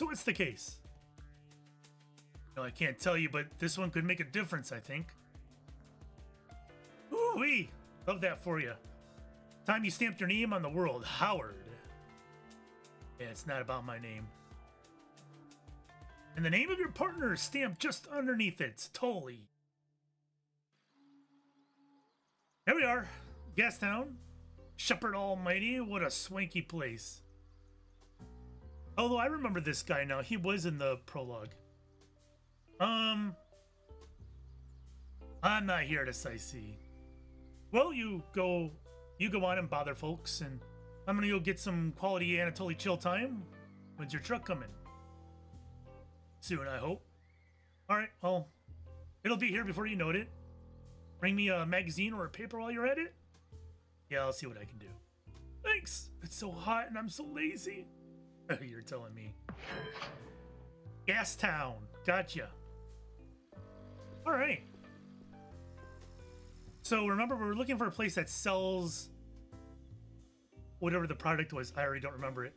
So what's the case? No, I can't tell you, but this one could make a difference, I think. Ooh-wee! Love that for you. Time you stamped your name on the world, Howard. Yeah, it's not about my name. And the name of your partner is stamped just underneath it, Tully. Here we are, Gastown. Shepherd Almighty, what a swanky place. Although I remember this guy now, he was in the prologue. I'm not here to sightsee. Well, you go on and bother folks, and I'm gonna go get some quality Anatoly chill time. When's your truck coming? Soon, I hope. Alright, well, it'll be here before you know it. Bring me a magazine or a paper while you're at it? Yeah, I'll see what I can do. Thanks! It's so hot and I'm so lazy. You're telling me. Gastown. Gotcha. Alright. So remember, we were looking for a place that sells whatever the product was. I already don't remember it.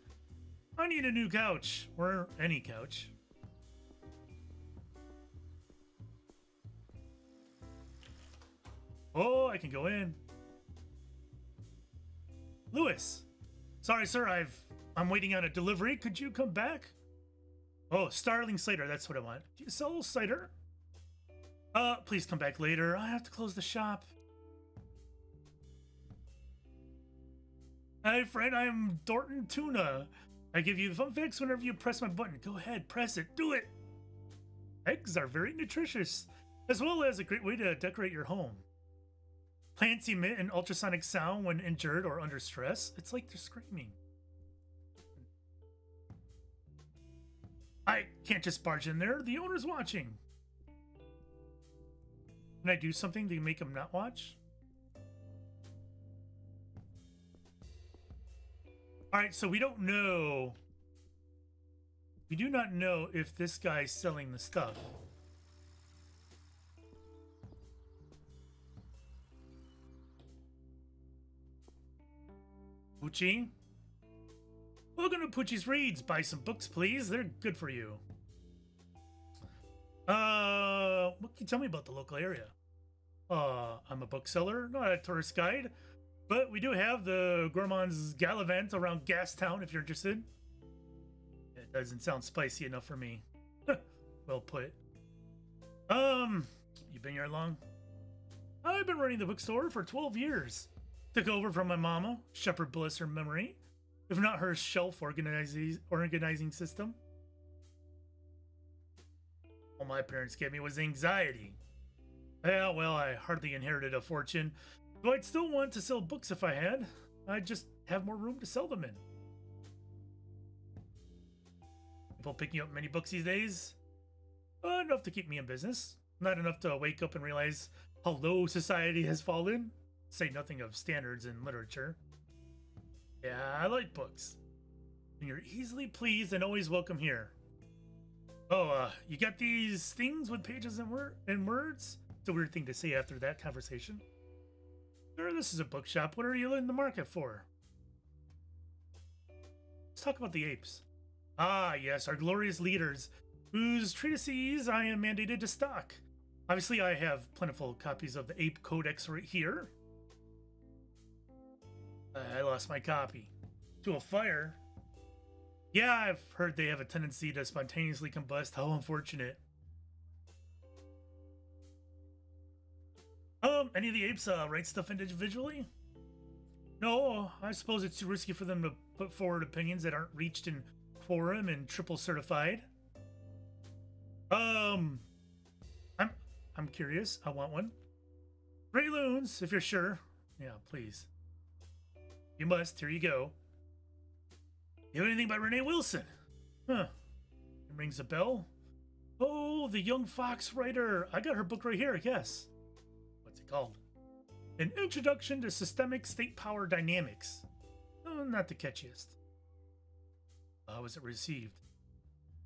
I need a new couch. Or any couch. Oh, I can go in. Lewis. Sorry, sir. I'm waiting on a delivery. Could you come back? Oh, Starling Cider. That's what I want. Do you sell cider? Please come back later. I have to close the shop. Hi, friend. I'm Dorton Tuna. I give you the fun facts whenever you press my button. Go ahead. Press it. Do it. Eggs are very nutritious, as well as a great way to decorate your home. Plants emit an ultrasonic sound when injured or under stress. It's like they're screaming. I can't just barge in there. The owner's watching. Can I do something to make him not watch? Alright, so we don't know. We do not know if this guy's selling the stuff. Poochie? Welcome to Poochie's Reads. Buy some books, please. They're good for you. What can you tell me about the local area? I'm a bookseller, not a tourist guide, but we do have the Gourmand's Gallivant around Gastown if you're interested. It doesn't sound spicy enough for me. Well put. You been here long? I've been running the bookstore for 12 years. Took over from my mama, Shepherd bless her memory, if not her shelf organizing system. All my parents gave me was anxiety. Yeah, well, I hardly inherited a fortune, though I'd still want to sell books if I had. I'd just have more room to sell them in. People picking up many books these days? Enough to keep me in business. Not enough to wake up and realize how low society has fallen. Say nothing of standards in literature. Yeah, I like books. And you're easily pleased and always welcome here. Oh, you got these things with pages and words? It's a weird thing to say after that conversation. Sure, this is a bookshop. What are you in the market for? Let's talk about the apes. Ah, yes, our glorious leaders, whose treatises I am mandated to stock. Obviously, I have plentiful copies of the Ape Codex right here. I lost my copy. To a fire? Yeah, I've heard they have a tendency to spontaneously combust. How unfortunate. Any of the apes write stuff individually? No, I suppose it's too risky for them to put forward opinions that aren't reached in quorum and triple certified. I'm curious. I want one. Ray Loons, if you're sure. Yeah, please. You must. Here you go. You have anything by Renee Wilson? Huh. It rings a bell. Oh, the young fox writer. I got her book right here, yes. What's it called? An Introduction to Systemic State Power Dynamics. Oh, not the catchiest. How was it received?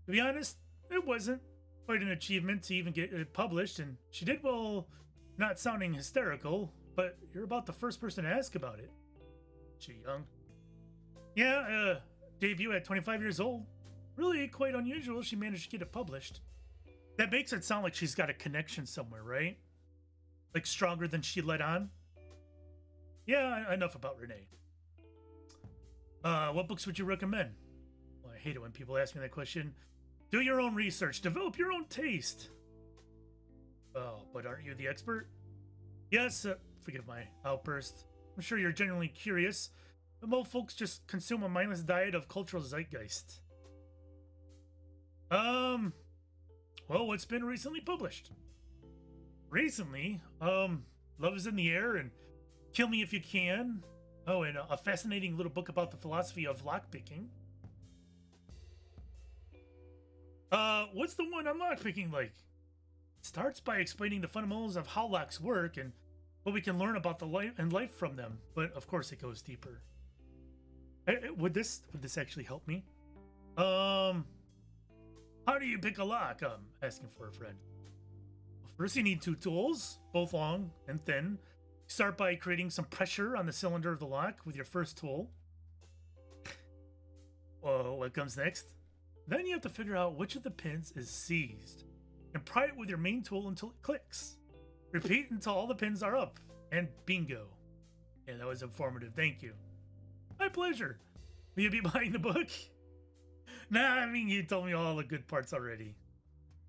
To be honest, it wasn't. Quite an achievement to even get it published, and she did well not sounding hysterical, but you're about the first person to ask about it. She young? Yeah, debut at 25 years old. Really quite unusual she managed to get it published. That makes it sound like she's got a connection somewhere, right? Like stronger than she let on? Yeah, enough about Renee. What books would you recommend? Well, I hate it when people ask me that question. Do your own research. Develop your own taste. Oh, but aren't you the expert? Yes, forgive my outburst. I'm sure you're genuinely curious, but most folks just consume a mindless diet of cultural zeitgeist. Well, what's been recently published? Recently, Love is in the Air and Kill Me If You Can. Oh, and a fascinating little book about the philosophy of lockpicking. What's the one on lockpicking like? It starts by explaining the fundamentals of how locks work and what we can learn about the life from them, but of course it goes deeper. Would this actually help me? How do you pick a lock? Asking for a friend. Well, first you need two tools, both long and thin. Start by creating some pressure on the cylinder of the lock with your first tool. Well, what comes next? Then you have to figure out which of the pins is seized and pry it with your main tool until it clicks. Repeat until all the pins are up, and bingo. Yeah, that was informative, thank you. My pleasure. Will you be buying the book? Nah, I mean, you told me all the good parts already.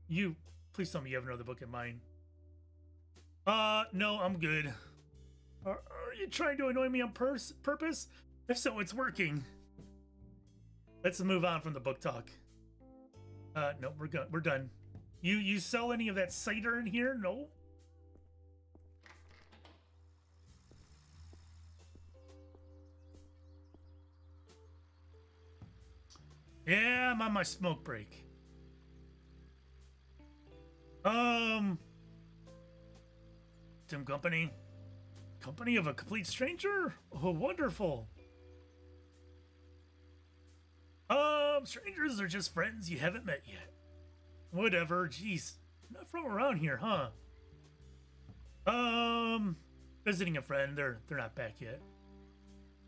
Please tell me you have another book in mind. No, I'm good. Are you trying to annoy me on purpose? If so, it's working. Let's move on from the book talk. No, we're done. You sell any of that cider in here? No? Yeah, I'm on my smoke break. Tim Company? Company of a complete stranger? Oh, wonderful. Strangers are just friends you haven't met yet. Whatever, jeez. Not from around here, huh? Visiting a friend. They're not back yet.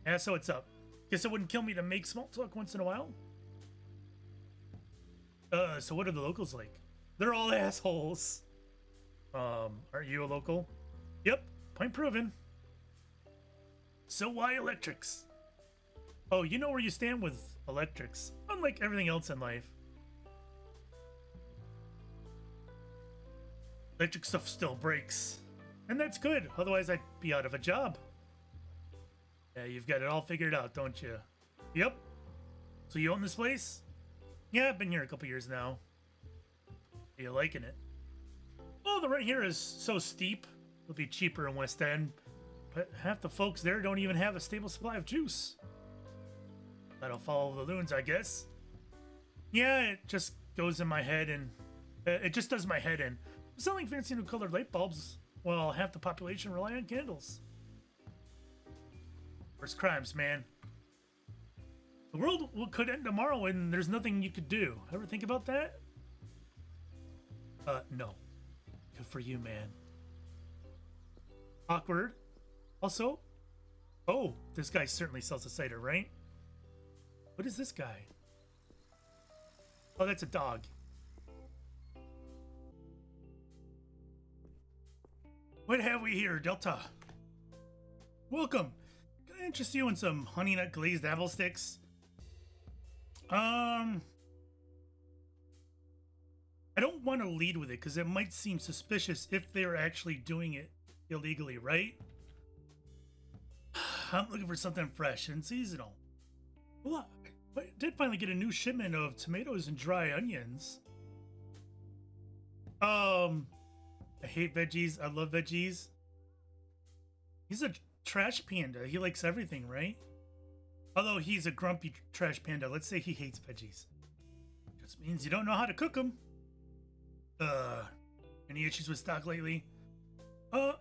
Yeah, so what's up? Guess it wouldn't kill me to make small talk once in a while? So what are the locals like? They're all assholes. Are you a local? Yep, point proven. So why electrics? Oh, you know where you stand with electrics, unlike everything else in life. Electric stuff still breaks. And that's good, otherwise I'd be out of a job. Yeah, you've got it all figured out, don't you? Yep. So you own this place? Yeah, I've been here a couple years now. Are you liking it? Oh, the rent here is so steep. It'll be cheaper in West End. But half the folks there don't even have a stable supply of juice. That'll follow the loons, I guess. Yeah, it just goes in my head and... it just does my head in. I'm selling fancy new colored light bulbs while half the population rely on candles. Worst crimes, man. The world could end tomorrow and there's nothing you could do. Ever think about that? No. Good for you, man. Awkward. Also, oh, this guy certainly sells a cider, right? What is this guy? Oh, that's a dog. What have we here, Delta? Welcome. Can I interest you in some honey nut glazed apple sticks? I don't want to lead with it because it might seem suspicious if they're actually doing it illegally, right? I'm looking for something fresh and seasonal. Well, I did finally get a new shipment of tomatoes and dry onions. I hate veggies. I love veggies. He's a trash panda. He likes everything, right? Although he's a grumpy trash panda, let's say he hates veggies. Just means you don't know how to cook them. Any issues with stock lately?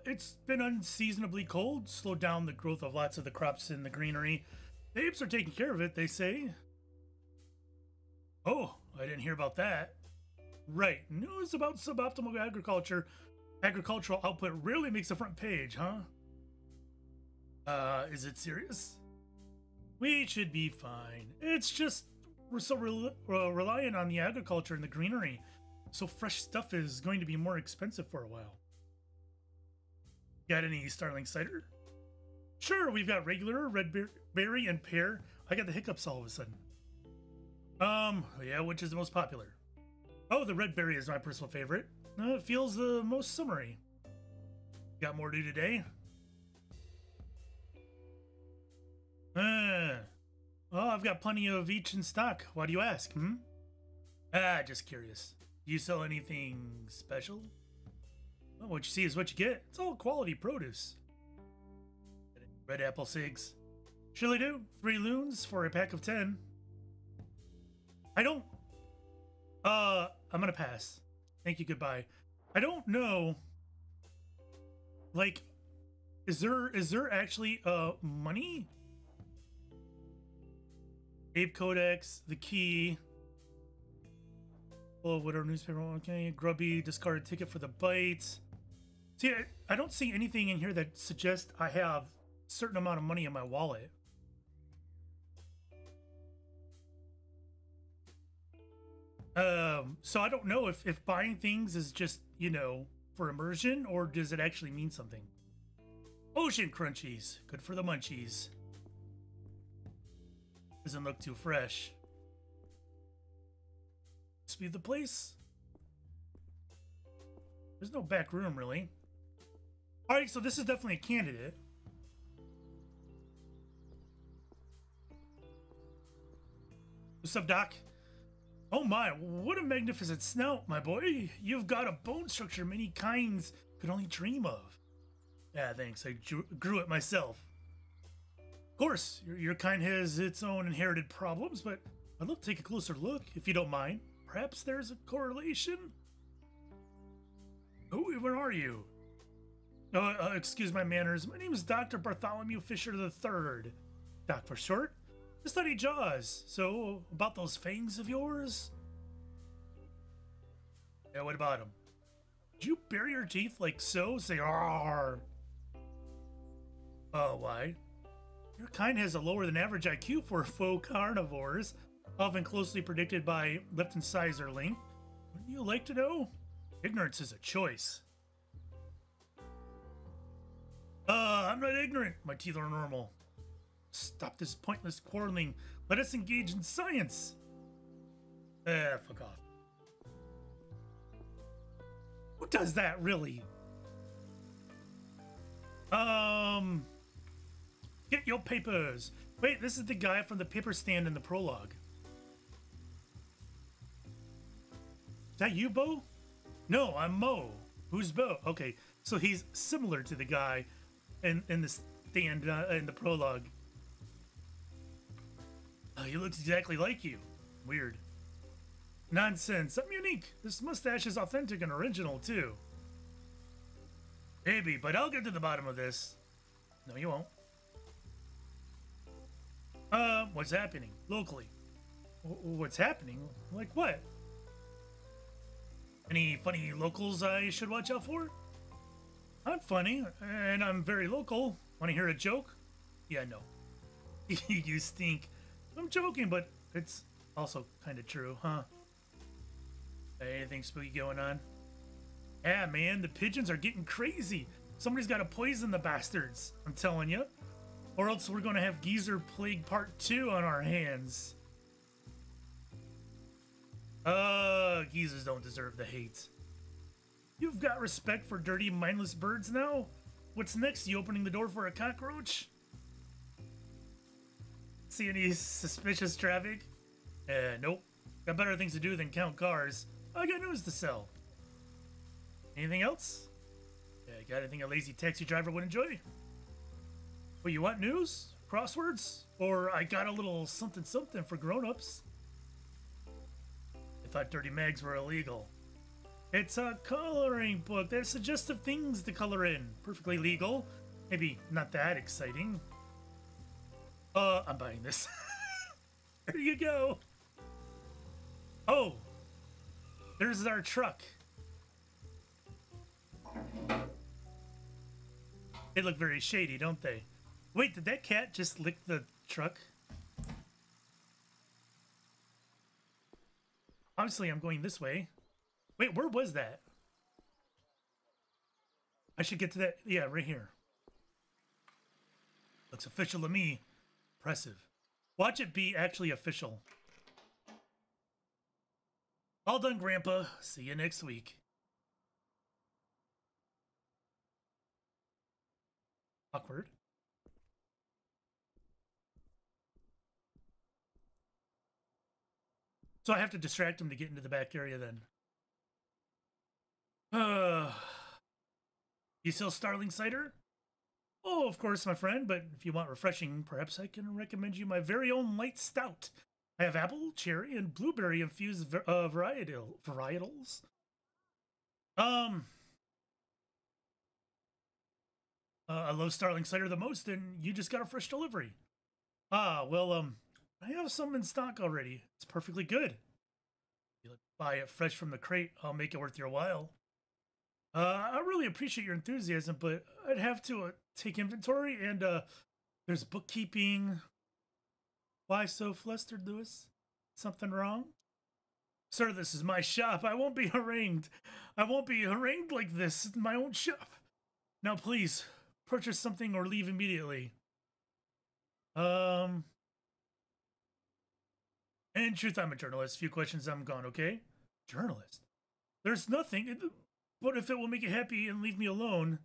It's been unseasonably cold, slowed down the growth of lots of the crops in the greenery. The apes are taking care of it, they say. Oh, I didn't hear about that. Right, news about suboptimal agriculture. Agricultural output rarely makes the front page, huh? Is it serious? We should be fine. It's just We're so reliant on the agriculture and the greenery, so fresh stuff is going to be more expensive for a while. Got any Starling cider? Sure, we've got regular, red berry, and pear. I got the hiccups all of a sudden. Yeah, which is the most popular? Oh, the red berry is my personal favorite. It feels the most summery. Got more to do today? Oh, I've got plenty of each in stock. Why do you ask, hmm? Just curious. Do you sell anything special? Well, what you see is what you get. It's all quality produce. Red apple cigs. Surely do. 3 loons for a pack of 10. I don't... I'm gonna pass. Thank you, goodbye. I don't know... Like, is there actually, money? Ape Codex, the key. Oh, whatever newspaper, okay. Grubby, discarded ticket for the bites. See, I don't see anything in here that suggests I have a certain amount of money in my wallet. So I don't know if buying things is just, you know, for immersion, or does it actually mean something? Ocean crunchies, good for the munchies. Doesn't look too fresh. Must be the place. There's no back room, really. All right, so this is definitely a candidate. What's up, Doc? Oh my, what a magnificent snout, my boy. You've got a bone structure many kinds could only dream of. Yeah, thanks. I grew it myself. Of course, your kind has its own inherited problems, but I'd love to take a closer look, if you don't mind. Perhaps there's a correlation? Who even are you? Excuse my manners. My name is Dr. Bartholomew Fisher III. Doc for short. I study jaws. So, about those fangs of yours? Yeah, what about them? Did you bury your teeth like so? Say, "Arr." Oh, why? Your kind has a lower than average IQ for faux carnivores, often closely predicted by left incisor length. Wouldn't you like to know? Ignorance is a choice. I'm not ignorant. My teeth are normal. Stop this pointless quarreling. Let us engage in science. Fuck off. Who does that, really? Get your papers. Wait, this is the guy from the paper stand in the prologue. Is that you, Bo? No, I'm Mo. Who's Bo? Okay, so he's similar to the guy in the stand in the prologue. He looks exactly like you. Weird. Nonsense. I'm unique. This mustache is authentic and original, too. Maybe, but I'll get to the bottom of this. No, you won't. What's happening? Locally. What's happening? Like what? Any funny locals I should watch out for? I'm funny, and I'm very local. Want to hear a joke? Yeah, no. You stink. I'm joking, but it's also kind of true, huh? Anything spooky going on? Yeah, man, the pigeons are getting crazy. Somebody's got to poison the bastards, I'm telling you. Or else we're going to have Geezer Plague Part 2 on our hands. Geezers don't deserve the hate. You've got respect for dirty, mindless birds now? What's next? You opening the door for a cockroach? See any suspicious traffic? Nope. Got better things to do than count cars. I got news to sell. Anything else? Yeah, got anything a lazy taxi driver would enjoy? Well, you want news? Crosswords? Or I got a little something something for grown-ups. I thought dirty mags were illegal. It's a coloring book. There's suggestive things to color in. Perfectly legal. Maybe not that exciting. I'm buying this. There you go. Oh, there's our truck. They look very shady, don't they? Wait, did that cat just lick the truck? Obviously, I'm going this way. Wait, where was that? I should get to that. Yeah, right here. Looks official to me. Impressive. Watch it be actually official. All done, Grandpa. See you next week. Awkward. So I have to distract him to get into the back area then. You sell Starling cider? Oh, of course, my friend, but if you want refreshing, perhaps I can recommend you my very own light stout. I have apple, cherry, and blueberry infused varietals. I love Starling cider the most, and you just got a fresh delivery. Ah, well, I have some in stock already. It's perfectly good. If you buy it fresh from the crate, I'll make it worth your while. I really appreciate your enthusiasm, but I'd have to take inventory, and there's bookkeeping. Why so flustered, Lewis? Something wrong? Sir, this is my shop. I won't be harangued. I won't be harangued like this in my own shop. Now, please, purchase something or leave immediately. In truth, I'm a journalist. Few questions, I'm gone, okay? Journalist? There's nothing, but if it will make you happy and leave me alone.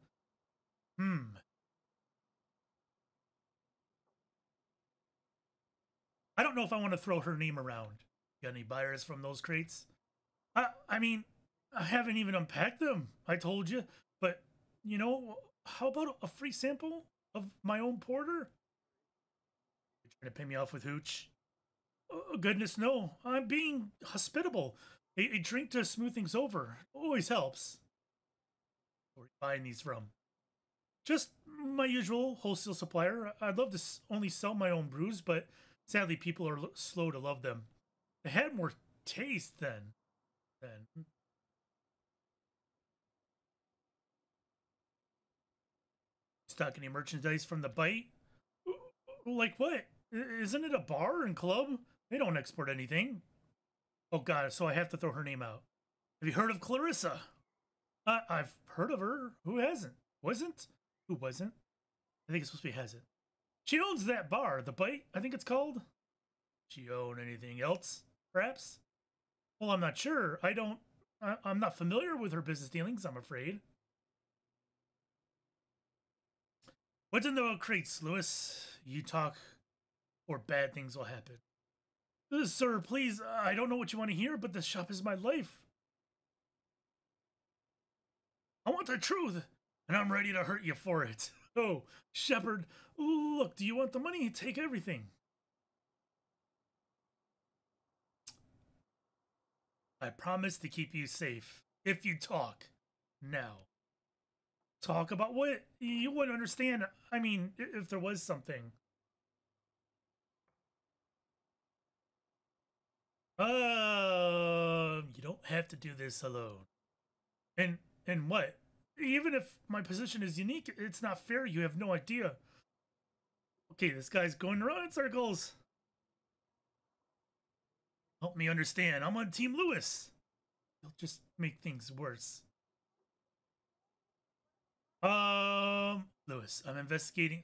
I don't know if I want to throw her name around. Got any buyers from those crates? I mean, I haven't even unpacked them. I told you. But, you know, how about a free sample of my own porter? You're trying to pay me off with hooch? Oh, goodness, no. I'm being hospitable. A drink to smooth things over always helps. Where are you buying these from? Just my usual wholesale supplier. I'd love to only sell my own brews, but sadly, people are slow to love them. They had more taste then. Stock any merchandise from the bite? Like what? Isn't it a bar and club? They don't export anything. Oh god, so I have to throw her name out. Have you heard of Clarissa? I've heard of her. Who hasn't? Wasn't? Who wasn't? I think it's supposed to be hasn't. She owns that bar, the Bite, I think it's called. She own anything else, perhaps? Well, I'm not sure. I'm not familiar with her business dealings, I'm afraid. What's in the crates, Lewis? You talk, or bad things will happen. Sir, please, I don't know what you want to hear, but this shop is my life. I want the truth, and I'm ready to hurt you for it. Oh, Shepherd, look, do you want the money? Take everything. I promise to keep you safe, if you talk. Now. Talk about what? You wouldn't understand. I mean, if there was something. You don't have to do this alone. And what? Even if my position is unique, it's not fair. You have no idea. Okay, this guy's going around in circles. Help me understand. I'm on Team Lewis. He'll just make things worse. Lewis, I'm investigating.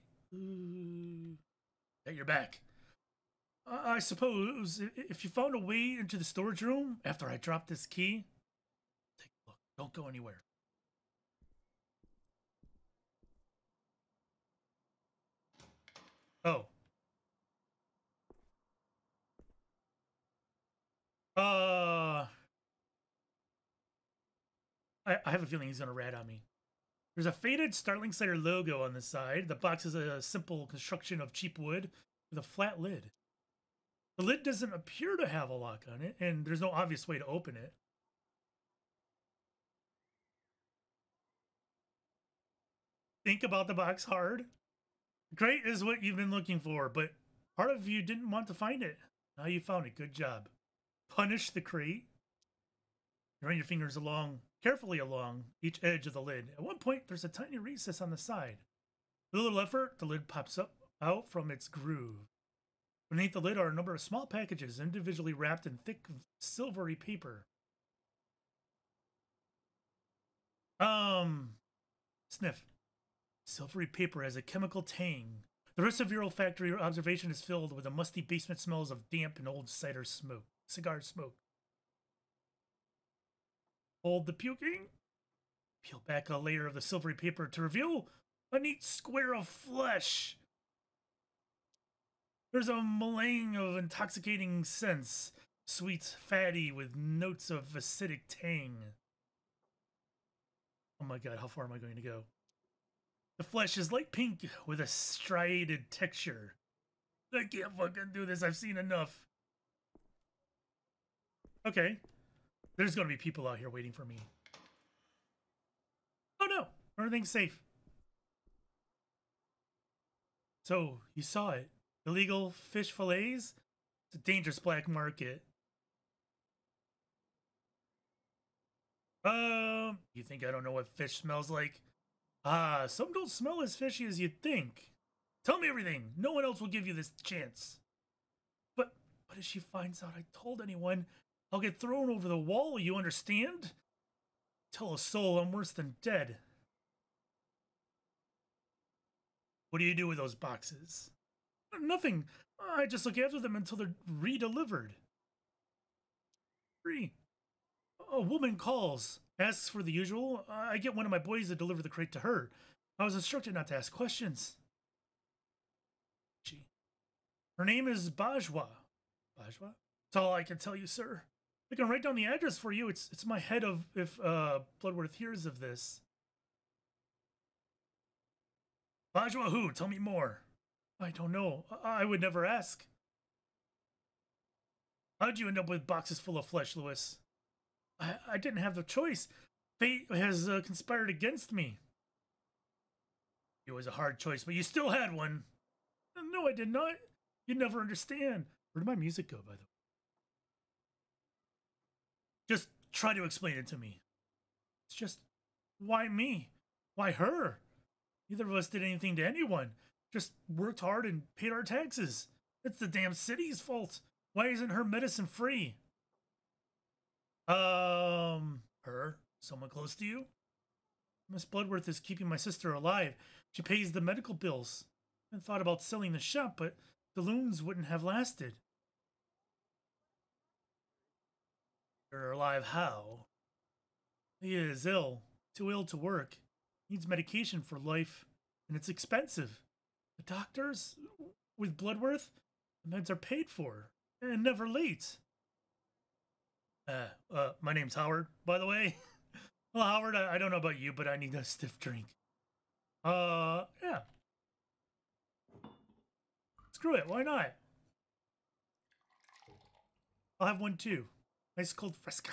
At your back. I suppose if you found a way into the storage room after I dropped this key, take a look. Don't go anywhere. Oh. I have a feeling he's gonna rat on me. There's a faded Starling Cider logo on the side. The box is a simple construction of cheap wood with a flat lid. The lid doesn't appear to have a lock on it, and there's no obvious way to open it. Think about the box hard. Great is what you've been looking for, but part of you didn't want to find it. Now you found it. Good job. Punish the crate. You run your fingers carefully along each edge of the lid. At one point, there's a tiny recess on the side. With a little effort, the lid pops out from its groove. Beneath the lid are a number of small packages, individually wrapped in thick, silvery paper. Sniff. Silvery paper has a chemical tang. The rest of your olfactory observation is filled with the musty basement smells of damp and old cigar smoke. Hold the puking. Peel back a layer of the silvery paper to reveal a neat square of flesh. There's a melange of intoxicating scents, sweet, fatty, with notes of acidic tang. Oh my god, how far am I going to go? The flesh is light pink with a striated texture. I can't fucking do this, I've seen enough. Okay. There's gonna be people out here waiting for me. Oh no, everything's safe. So, you saw it. Illegal fish fillets? It's a dangerous black market. You think I don't know what fish smells like? Ah, some don't smell as fishy as you'd think. Tell me everything. No one else will give you this chance. But if she finds out I told anyone, I'll get thrown over the wall, you understand? Tell a soul I'm worse than dead. What do you do with those boxes? Nothing. I just look after them until they're re-delivered. A woman calls, asks for the usual. I get one of my boys to deliver the crate to her. I was instructed not to ask questions. Her name is Bajwa. Bajwa? That's all I can tell you, sir. I can write down the address for you. It's my head of if Bloodworth hears of this. Bajwa who? Tell me more. I don't know. I would never ask. How'd you end up with boxes full of flesh, Lewis? I didn't have the choice. Fate has conspired against me. It was a hard choice, but you still had one. No, I did not. You'd never understand. Where did my music go, by the way? Just try to explain it to me. It's just, why me? Why her? Neither of us did anything to anyone. Just worked hard and paid our taxes. It's the damn city's fault. Why isn't her medicine free? Her? Someone close to you? Miss Bloodworth is keeping my sister alive. She pays the medical bills. I thought about selling the shop, but the loons wouldn't have lasted. You're alive how? He is ill. Too ill to work. Needs medication for life. And it's expensive. The doctors? With Bloodworth? The meds are paid for. And never late. My name's Howard, by the way. Well, Howard, I don't know about you, but I need a stiff drink. Yeah. Screw it, why not? I'll have one too. Nice cold fresca.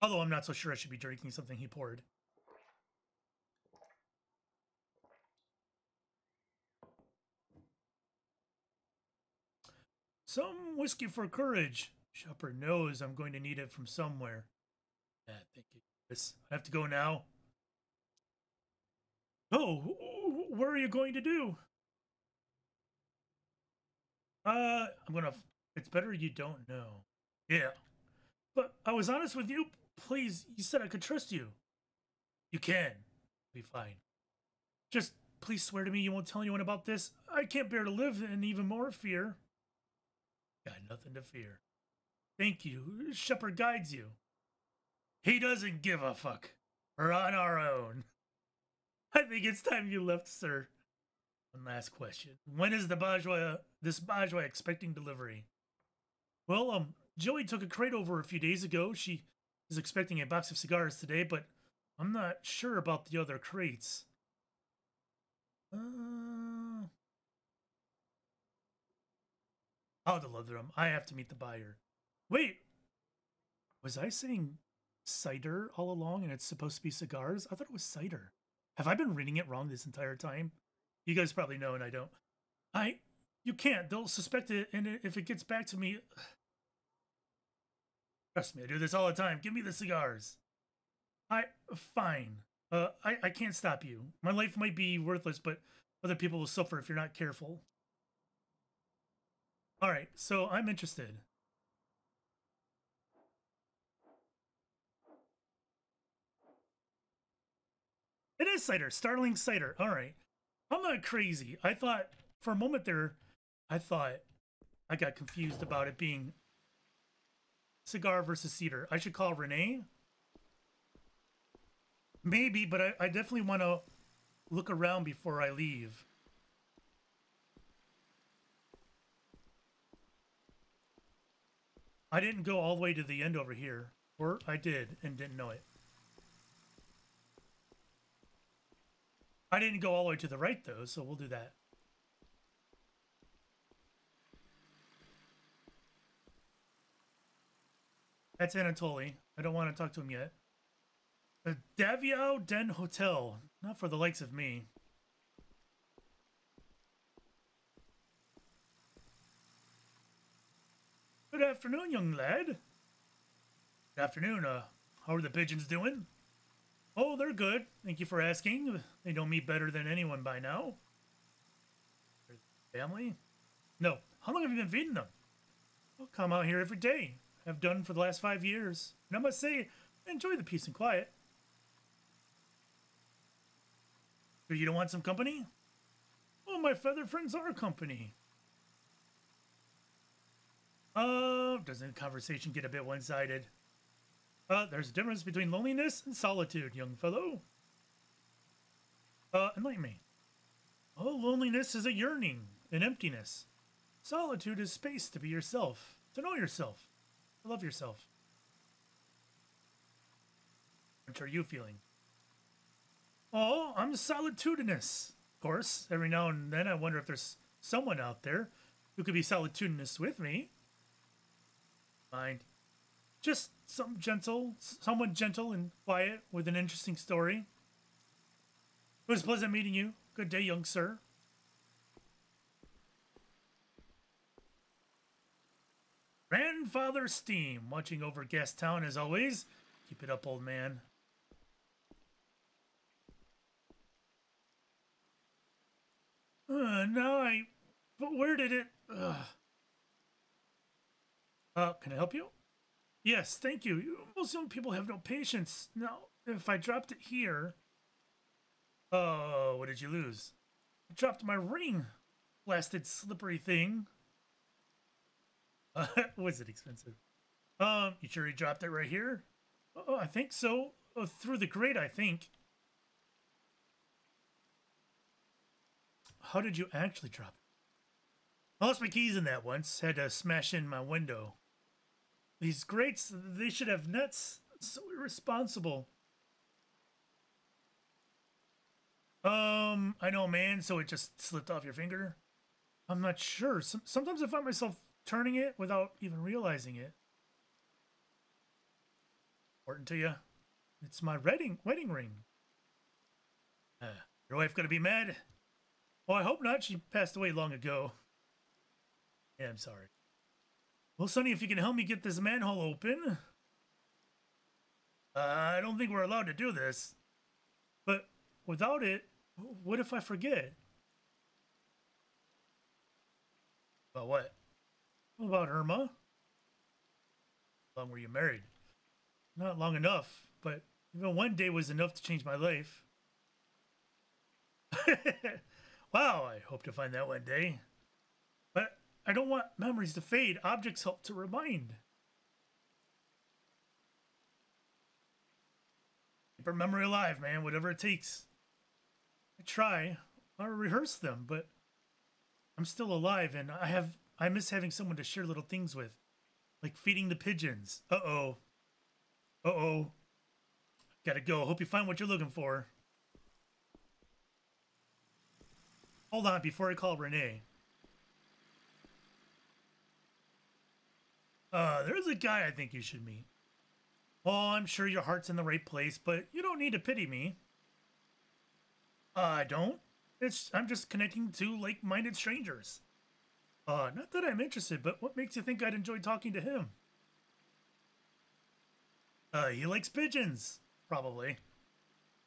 Although I'm not so sure I should be drinking something he poured. Some whiskey for courage. Shopper knows I'm going to need it from somewhere. Thank you. I have to go now. Oh, what are you going to do? It's better you don't know. Yeah. But I was honest with you. Please, you said I could trust you. You can. Be fine. Just please swear to me you won't tell anyone about this. I can't bear to live in even more fear. Got nothing to fear. Thank you. Shepard guides you. He doesn't give a fuck. We're on our own. I think it's time you left, sir. One last question. When is this Bajwa expecting delivery? Well, Joey took a crate over a few days ago. She is expecting a box of cigars today, but I'm not sure about the other crates. I'll deliver them. I have to meet the buyer. Wait, was I saying cider all along and it's supposed to be cigars? I thought it was cider. Have I been reading it wrong this entire time? You guys probably know and I don't. You can't. They'll suspect it, and if it gets back to me... Trust me, I do this all the time. Give me the cigars. Fine. I can't stop you. My life might be worthless, but Other people will suffer if you're not careful. All right, so I'm interested. It is cider, Starling cider. All right. I'm not crazy. I thought for a moment there, I thought I got confused about it being cigar versus cedar. I should call Renee. Maybe, but I definitely want to look around before I leave. I didn't go all the way to the end over here. Or I did and didn't know it. I didn't go all the way to the right, though, so we'll do that. That's Anatoly. I don't want to talk to him yet. The Davao Den Hotel. Not for the likes of me. Good afternoon, young lad. Good afternoon. How are the pigeons doing? Oh, they're good. Thank you for asking. They know me better than anyone by now. Family? No. How long have you been feeding them? I'll come out here every day. I've done for the last 5 years. And I must say, I enjoy the peace and quiet. So you don't want some company? Oh, my feather friends are company. Doesn't the conversation get a bit one-sided? There's a difference between loneliness and solitude, young fellow. Enlighten me. Oh, loneliness is a yearning, an emptiness. Solitude is space to be yourself, to know yourself, to love yourself. What are you feeling? Oh, I'm solitudinous. Of course, every now and then I wonder if there's someone out there who could be solitudinous with me. Mind. Just someone gentle and quiet with an interesting story. It was pleasant meeting you. Good day, young sir. Grandfather Steam, watching over Gastown as always. Keep it up, old man. But where did it? Can I help you? Yes, thank you. Most young people have no patience. Now, if I dropped it here... Oh, what did you lose? I dropped my ring. Blasted slippery thing. Was it expensive? You sure you dropped it right here? Oh, I think so. Oh, through the grate, I think. How did you actually drop it? I lost my keys in that once. Had to smash in my window. These grates, they should have nuts. So irresponsible. I know, man, so it just slipped off your finger? I'm not sure. Sometimes I find myself turning it without even realizing it. Important to you? It's my wedding ring. Your wife gonna be mad? Oh, I hope not. She passed away long ago. Yeah, I'm sorry. Well, Sonny, if you can help me get this manhole open. I don't think we're allowed to do this. But without it, what if I forget? About what? About Irma. How long were you married? Not long enough, but even one day was enough to change my life. Wow, I hope to find that one day. But I don't want memories to fade. Objects help to remind. Keep our memory alive, man, whatever it takes. I try. I rehearse them, but I'm still alive, and I miss having someone to share little things with. Like feeding the pigeons. Uh-oh. Uh-oh. Gotta go. Hope you find what you're looking for. Hold on, before I call Renee. There's a guy I think you should meet. Oh, I'm sure your heart's in the right place, but you don't need to pity me. I don't. I'm just connecting to like-minded strangers. Not that I'm interested, but what makes you think I'd enjoy talking to him? He likes pigeons, probably.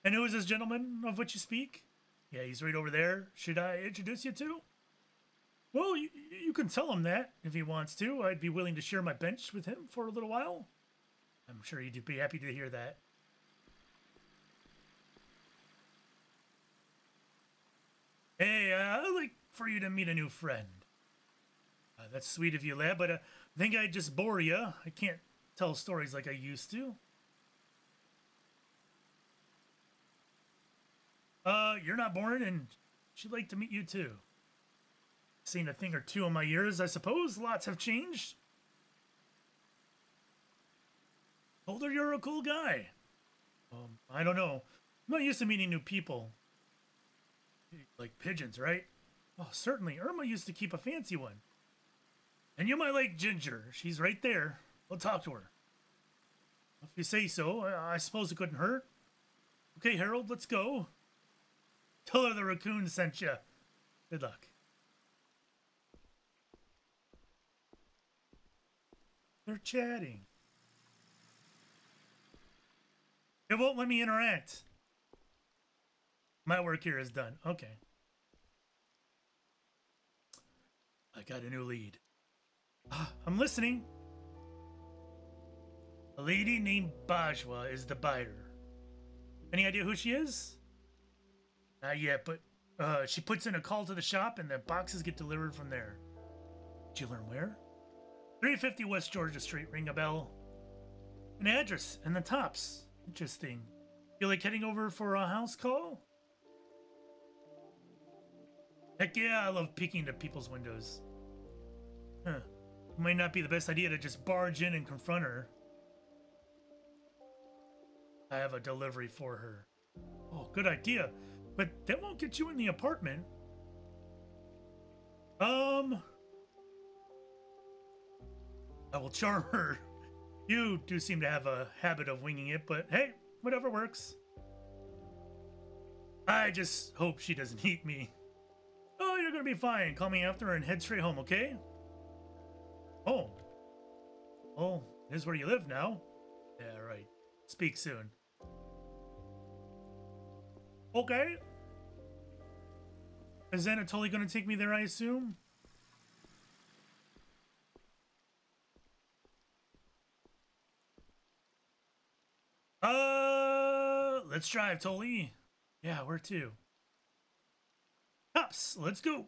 And who is this gentleman of which you speak? Yeah, he's right over there. Should I introduce you to? Well, you can tell him that if he wants to. I'd be willing to share my bench with him for a little while. I'm sure he'd be happy to hear that. Hey, I'd like for you to meet a new friend. That's sweet of you, lad, but I think I'd just bore you. I can't tell stories like I used to. You're not boring, and she'd like to meet you too. Seen a thing or two in my years, I suppose. Lots have changed. Told her you're a cool guy. I don't know. I'm not used to meeting new people. Like pigeons, right? Oh, certainly. Irma used to keep a fancy one. And you might like Ginger. She's right there. We'll talk to her. If you say so, I suppose it couldn't hurt. Okay, Harold, let's go. Tell her the raccoon sent you. Good luck. They're chatting. It won't let me interact. My work here is done. Okay. I got a new lead. I'm listening. A lady named Bajwa is the buyer. Any idea who she is? Not yet, but she puts in a call to the shop and the boxes get delivered from there. Did you learn where? 350 West Georgia Street. Ring a bell. An address and the tops. Interesting. You like heading over for a house call? Heck yeah, I love peeking into people's windows. Huh. Might not be the best idea to just barge in and confront her. I have a delivery for her. Oh, good idea. But that won't get you in the apartment. I will charm her. You do seem to have a habit of winging it, but hey, whatever works. I just hope she doesn't eat me. Oh, you're gonna be fine. Call me after and head straight home, okay? Oh. Oh, this is where you live now. Yeah, right. Speak soon. Okay. Is Anatoly gonna take me there, I assume? Let's drive, Tolly. Yeah, where to? Hops, let's go.